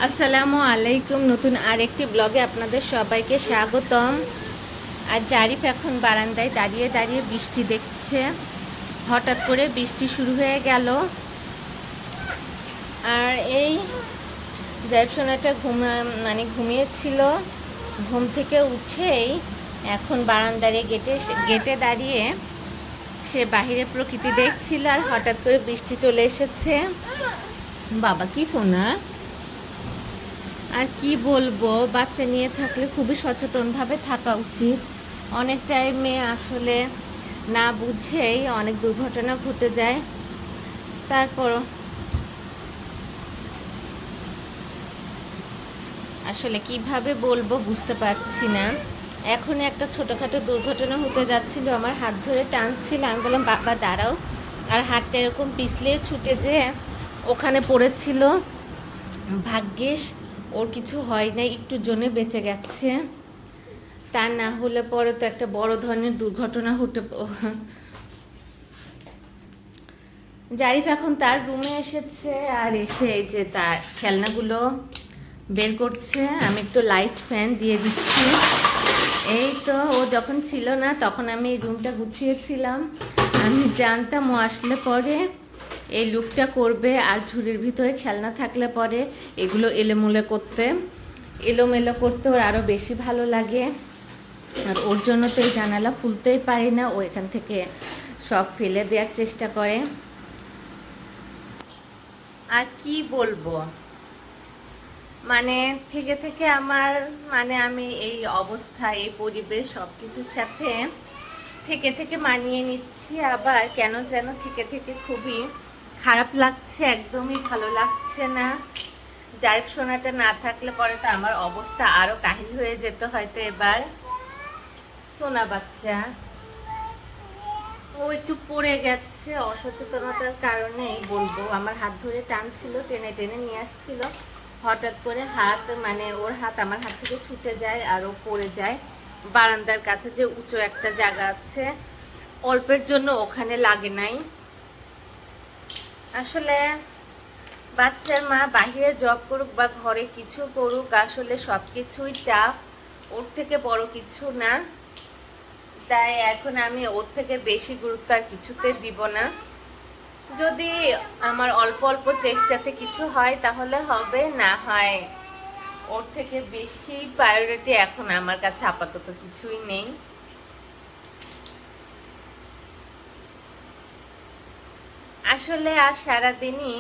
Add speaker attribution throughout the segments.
Speaker 1: আসসালামু আলাইকুম। নতুন আরেকটি ব্লগে আপনাদের সবাইকে স্বাগতম। আর জারিফ এখন বারান্দায় দাঁড়িয়ে দাঁড়িয়ে বৃষ্টি দেখছে। হঠাৎ করে বৃষ্টি শুরু হয়ে গেল। আর এই জারিফ সোনাটা ঘুমিয়েছিল। ঘুম থেকে উঠেই এখন বারান্দারে গেটে দাঁড়িয়ে সে বাহিরে প্রকৃতি দেখছিল। আর হঠাৎ করে বৃষ্টি চলে এসেছে। বাবা কি সোনা, আর কি বলবো, বাচ্চা নিয়ে থাকলে খুবই সচেতনভাবে থাকা উচিত। অনেক টাইমে আসলে না বুঝেই অনেক দুর্ঘটনা ঘটে যায়। তারপর আসলে কিভাবে বলবো বুঝতে পারছি না। এখন একটা ছোটোখাটো দুর্ঘটনা হতে যাচ্ছিল, আমার হাত ধরে টানছিল। আমি বললাম বাবা দাঁড়াও, আর হাতটা এরকম পিছলে ছুটে যে ওখানে পড়েছিল। ভাগ্যিস ওর কিছু হয় নাই, একটু জন্য বেঁচে গেছে। তা না হলে পরে তো একটা বড় ধরনের দুর্ঘটনা হতে। জারিফ এখন তার রুমে এসেছে, আর এসে এই যে তার খেলনাগুলো বের করছে। আমি একটু লাইট ফ্যান দিয়ে দিচ্ছি। এই তো ও যখন ছিল না তখন আমি এই রুমটা গুছিয়েছিলাম। আমি জানতাম ও আসলে পরে এই লুকটা করবে, আর ঝুড়ির ভিতরে খেলনা থাকলে পরে এগুলো এলোমেলো করতে ওর আরও বেশি ভালো লাগে। আর ওর জন্য তো এই জানালা খুলতেই পারি না, ও এখান থেকে সব ফেলে দেওয়ার চেষ্টা করে। আর কি বলবো, থেকে থেকে আমার আমি এই অবস্থা, এই পরিবেশ সব কিছুর সাথে থেকে মানিয়ে নিচ্ছি। আবার কেন যেন থেকে খুবই খারাপ লাগছে, একদমই ভালো লাগছে না। জারিফ সোনাটা না থাকলে পরে তো আমার অবস্থা আরো কাহিল হয়ে যেত হয়তো। এবার সোনা বাচ্চা ও একটু পড়ে গেছে অসচেতনতার কারণেই বলবো। আমার হাত ধরে টানছিল, টেনে টেনে নিয়ে আসছিল। হঠাৎ করে ওর হাত আমার হাত থেকে ছুটে যায় আর ও পড়ে যায়। বারান্দার কাছে যে উঁচু একটা জায়গা আছে, অল্পের জন্য ওখানে লাগে নাই। আসলে বাচ্চার মা বাহিরে জব করুক বা ঘরে কিছু করুক, আসলে সব কিছুই টাফ, ওর থেকে বড় কিছু না। তাই এখন আমি ওর থেকে বেশি গুরুত্ব আর কিছুতে দিব না। যদি আমার অল্প অল্প চেষ্টাতে কিছু হয় তাহলে হবে, না হয় ওর থেকে বেশি প্রায়োরিটি এখন আমার কাছে আপাতত কিছুই নেই। আসলে আর সারাদিনই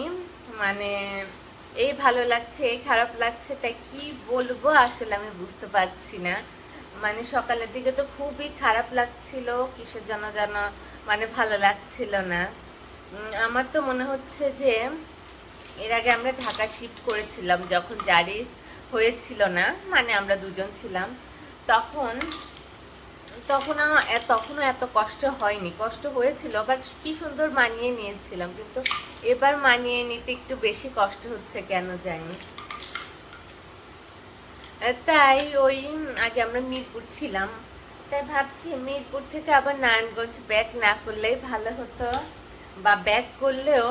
Speaker 1: এই ভালো লাগছে এই খারাপ লাগছে, তাই কি বলবো আসলে আমি বুঝতে পারছি না। সকালের দিকে তো খুবই খারাপ লাগছিল, কিসের জন্য যেন ভালো লাগছিল না। আমার তো মনে হচ্ছে যে এর আগে আমরা ঢাকা শিফট করেছিলাম যখন জারি হয়েছিল না, আমরা দুজন ছিলাম তখন। তখনও এত কষ্ট হয়নি, কষ্ট হয়েছিল বাট কি সুন্দর মানিয়ে নিয়েছিলাম। কিন্তু এবার মানিয়ে নিতে একটু বেশি কষ্ট হচ্ছে কেন জানি। তাই ওই আগে আমরা মিরপুর ছিলাম, তাই ভাবছি মিরপুর থেকে আবার নারায়ণগঞ্জ ব্যাক না করলেই ভালো হতো, বা ব্যাক করলেও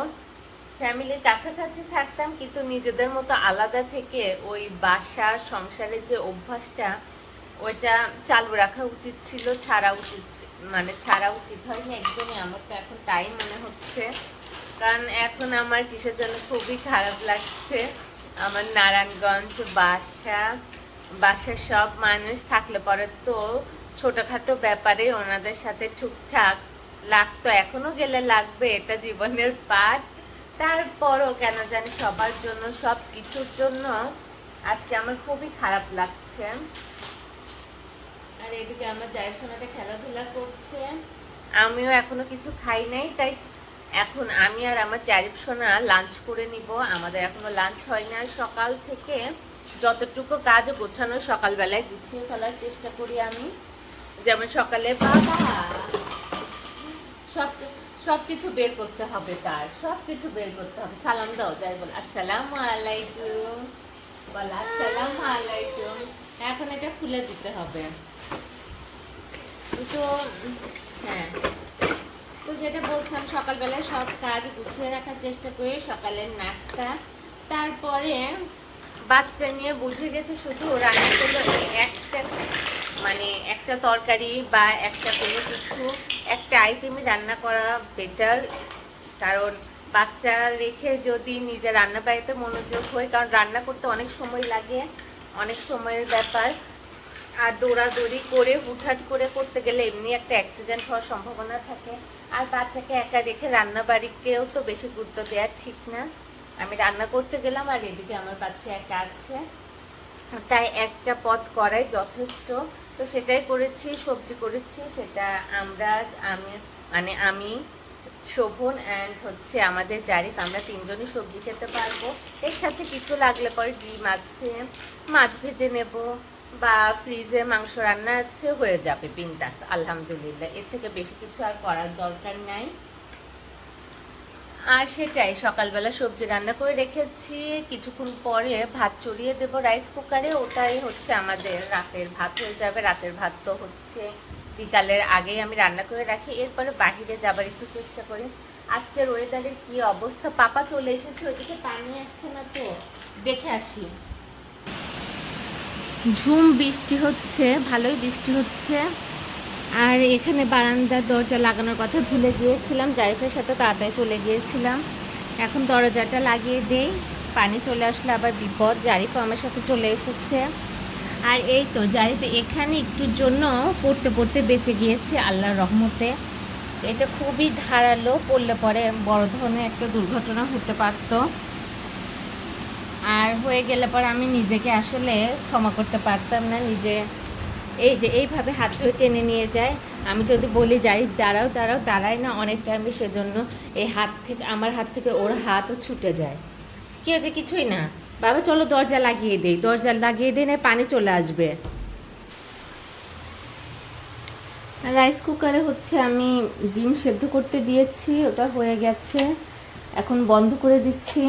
Speaker 1: ফ্যামিলির কাছাকাছি থাকতাম, কিন্তু নিজেদের মতো আলাদা থেকে ওই বাসার সংসারের যে অভ্যাসটা ওইটা চালু রাখা উচিত ছিল, ছাড়া উচিত হয়নি একদমই। আমার তো এখন তাই মনে হচ্ছে, কারণ এখন আমার কিসের জন্য খুবই খারাপ লাগছে। আমার নারায়ণগঞ্জ বাসার সব মানুষ থাকলে পরে তো ছোটখাটো ব্যাপারে ওনাদের সাথে ঠিকঠাক লাগতো, এখনো গেলে লাগবে, এটা জীবনের পাঠ। তারপরও কেন জানি সবার জন্য, সব কিছুর জন্য আজকে আমার খুবই খারাপ লাগছে। আর এদিকে আমার জায়ের সোনাটা খেলাধুলা করছে, আমিও এখনো কিছু খাই নাই। তাই এখন আমি আর আমার জারিফ সোনা লাঞ্চ করে নিব। আমাদের এখনো লাঞ্চ হয় না। সকাল থেকে যতটুকু কাজ গোছানো সকালবেলায় গুছিয়ে ফেলার চেষ্টা করি আমি। যেমন সকালে বাবা সব সবকিছু বের করতে হবে, তার সবকিছু বের করতে হবে। সালাম দাও, যাই বল আসসালামু আলাইকুম, বল আসসালামু আলাইকুম। এখন এটা খুলে দিতে হবে। তো হ্যাঁ, তো যেটা বলছিলাম, সকালবেলায় সব কাজ গুছিয়ে রাখার চেষ্টা করি, সকালের নাস্তা, তারপরে বাচ্চা নিয়ে বুঝে গেছে শুধু রান্না করলে একটা মানে একটা তরকারি বা একটা কোনো কিছু একটা আইটেমই রান্না করা বেটার। কারণ বাচ্চা রেখে যদি নিজে রান্না বাড়িতে মনোযোগ হয়, কারণ রান্না করতে অনেক সময় লাগে, অনেক সময়ের ব্যাপার, আর দৌড়াদৌড়ি করে হুটহাট করে করতে গেলে এমনি একটা অ্যাক্সিডেন্ট হওয়ার সম্ভাবনা থাকে। আর বাচ্চাকে একা রেখে রান্না বাড়িকেও তো বেশি গুরুত্ব দেওয়া ঠিক না। আমি রান্না করতে গেলাম আর এদিকে আমার বাচ্চা একা আছে, তাই একটা পদ করাই যথেষ্ট। তো সেটাই করেছি, সবজি করেছি, সেটা আমি শোভন অ্যান্ড হচ্ছে আমাদের জারিফ, আমরা তিনজনই সবজি খেতে পারবো। এর সাথে কিছু লাগলে পরে ডিম আছে, মাছ ভেজে নেব, বা ফ্রিজে মাংস রান্না আছে, হয়ে যাবে বিন্দাস আলহামদুলিল্লাহ। এর থেকে বেশি কিছু আর করার দরকার নাই। আর সেটাই সকালবেলা সবজি রান্না করে রেখেছি, কিছুক্ষণ পরে ভাত চড়িয়ে দেবো রাইস কুকারে, ওটাই হচ্ছে আমাদের রাতের ভাত হয়ে যাবে। রাতের ভাত তো হচ্ছে বিকালের আগেই আমি রান্না করে রাখি, এরপরে বাহিরে যাবার একটু চেষ্টা করি। আজকের ওয়েদারের কি অবস্থা, পাপা চলে এসেছে, ওইদিকে পানি আসছে না তো দেখে আসি। ঝুম বৃষ্টি হচ্ছে, ভালোই বৃষ্টি হচ্ছে। আর এখানে বারান্দার দরজা লাগানোর কথা ভুলে গিয়েছিলাম, জারিফের সাথে তাড়াতাড়ি চলে গিয়েছিলাম। এখন দরজাটা লাগিয়ে দেই, পানি চলে আসলে আবার বিপদ। জারিফও আমার সাথে চলে এসেছে। আর এই তো জারিফ এখানে একটুর জন্য পড়তে পড়তে বেঁচে গিয়েছে আল্লাহর রহমতে। এটা খুবই ধারালো, পড়লে পরে বড় ধরনের একটা দুর্ঘটনা হতে পারতো, আর হয়ে গেলে পরে আমি নিজেকে আসলে ক্ষমা করতে পারতাম না। নিজে এই যে এইভাবে হাত ধরে টেনে নিয়ে যায়, আমি যদি বলি যাই দাঁড়াও দাঁড়াও, দাঁড়ায় না অনেক টাইমে, সেজন্য এই হাত থেকে আমার হাত থেকে ওর হাতও ছুটে যায়। কি হচ্ছে, কিছুই না বাবা, চলো দরজা লাগিয়ে দেই, দরজা লাগিয়ে দিই, না পানি চলে আসবে। রাইস কুকারে হচ্ছে আমি ডিম সেদ্ধ করতে দিয়েছি, ওটা হয়ে গেছে, এখন বন্ধ করে দিচ্ছি।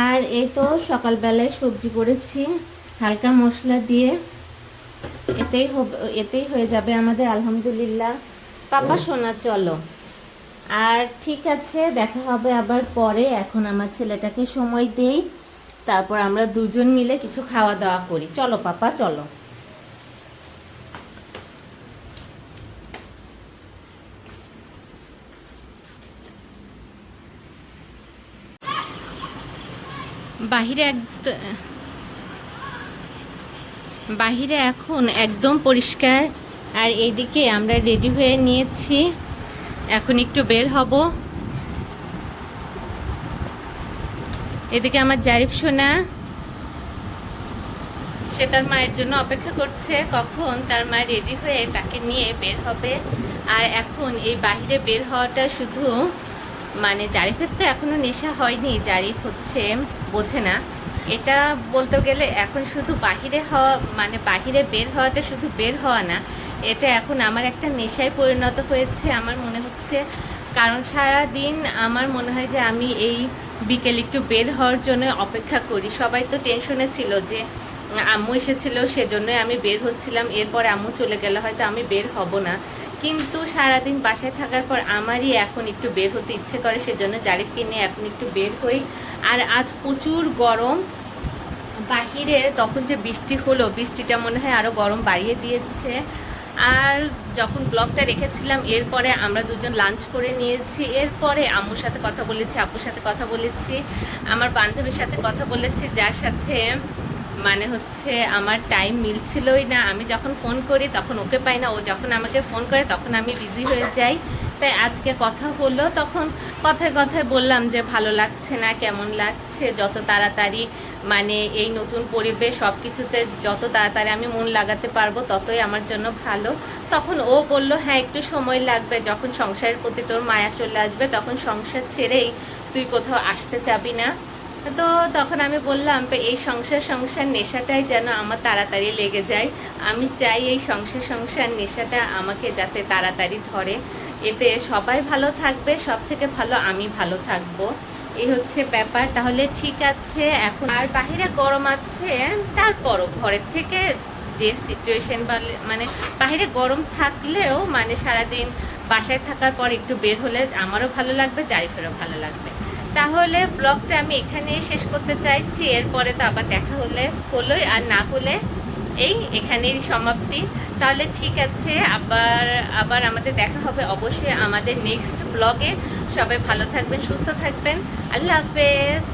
Speaker 1: আর এই তো সকালবেলায় সবজি করেছি হালকা মশলা দিয়ে, এতেই হয়ে যাবে আমাদের আলহামদুলিল্লাহ। পাপা সোনা চলো। আর ঠিক আছে, দেখা হবে আবার পরে। এখন আমার ছেলেটাকে সময় দেই, তারপর আমরা দুজন মিলে কিছু খাওয়া দাওয়া করি। চলো পাপা চলো। বাহিরে এখন একদম পরিষ্কার। আর এইদিকে আমরা রেডি হয়ে নিয়েছি, এখন একটু বের হব। এদিকে আমার জারিফ সোনা, সে তার মায়ের জন্য অপেক্ষা করছে কখন তার মা রেডি হয়ে তাকে নিয়ে বের হবে। আর এখন এই বাহিরে বের হওয়াটা শুধু মানে জারিফের তো এখনো নেশা হয়নি, জারিফ হচ্ছে বোঝে না এটা। বলতে গেলে এখন শুধু বাহিরে হওয়া মানে বাহিরে বের হওয়াটা শুধু বের হওয়া না, এটা এখন আমার একটা নেশায় পরিণত হয়েছে আমার মনে হচ্ছে। কারণ সারা দিন আমার মনে হয় যে আমি এই বিকেল একটু বের হওয়ার জন্য অপেক্ষা করি। সবাই তো টেনশনে ছিল যে আম্মু এসেছিল, সেজন্যই আমি বের হচ্ছিলাম, এরপর আম্মু চলে গেলে হয়তো আমি বের হব না। কিন্তু সারাদিন বাসায় থাকার পর আমারই এখন একটু বের হতে ইচ্ছে করে, সেজন্য জারিফকে নিয়ে এখন একটু বের হই। আর আজ প্রচুর গরম বাহিরে, তখন যে বৃষ্টি হলো, বৃষ্টিটা মনে হয় আরও গরম বাড়িয়ে দিয়েছে। আর যখন ব্লগটা রেখেছিলাম এরপরে আমরা দুজন লাঞ্চ করে নিয়েছি, এরপরে আম্মুর সাথে কথা বলেছি, আপুর সাথে কথা বলেছি, আমার বান্ধবীর সাথে কথা বলেছি, যার সাথে মানে হচ্ছে আমার টাইম মিলছিলই না। আমি যখন ফোন করি তখন ওকে পাই না, ও যখন আমাকে ফোন করে তখন আমি বিজি হয়ে যাই। তাই আজকে কথা হলো, তখন কথায় কথায় বললাম যে ভালো লাগছে না, কেমন লাগছে, যত তাড়াতাড়ি মানে এই নতুন পরিবেশ সব কিছুতে যত তাড়াতাড়ি আমি মন লাগাতে পারবো ততই আমার জন্য ভালো। তখন ও বলল হ্যাঁ একটু সময় লাগবে, যখন সংসারের প্রতি তোর মায়া চলে আসবে তখন সংসার ছেড়েই তুই কোথাও আসতে চাবি না। তো তখন আমি বললাম এই সংসার নেশাটাই যেন আমার তাড়াতাড়ি লেগে যায়, আমি চাই এই সংসার নেশাটা আমাকে যাতে তাড়াতাড়ি ধরে, এতে সবাই ভালো থাকবে, সব থেকে ভালো আমি ভালো থাকবো, এই হচ্ছে ব্যাপার। তাহলে ঠিক আছে, এখন আর বাহিরে গরম আছে, তারপরও ঘরের থেকে যে সিচুয়েশন মানে বাহিরে গরম থাকলেও মানে সারাদিন বাসায় থাকার পর একটু বের হলে আমারও ভালো লাগবে, জারিফেরও ভালো লাগবে। তাহলে ব্লগটা আমি এখানেই শেষ করতে চাইছি। এরপরে তো আবার দেখা হলোই, আর না হলে এই এখানেই সমাপ্তি। তাহলে ঠিক আছে, আবার আবার আমাদের দেখা হবে অবশ্যই আমাদের নেক্সট ব্লগে। সবাই ভালো থাকবেন, সুস্থ থাকবেন। আল্লাহ হাফেজ।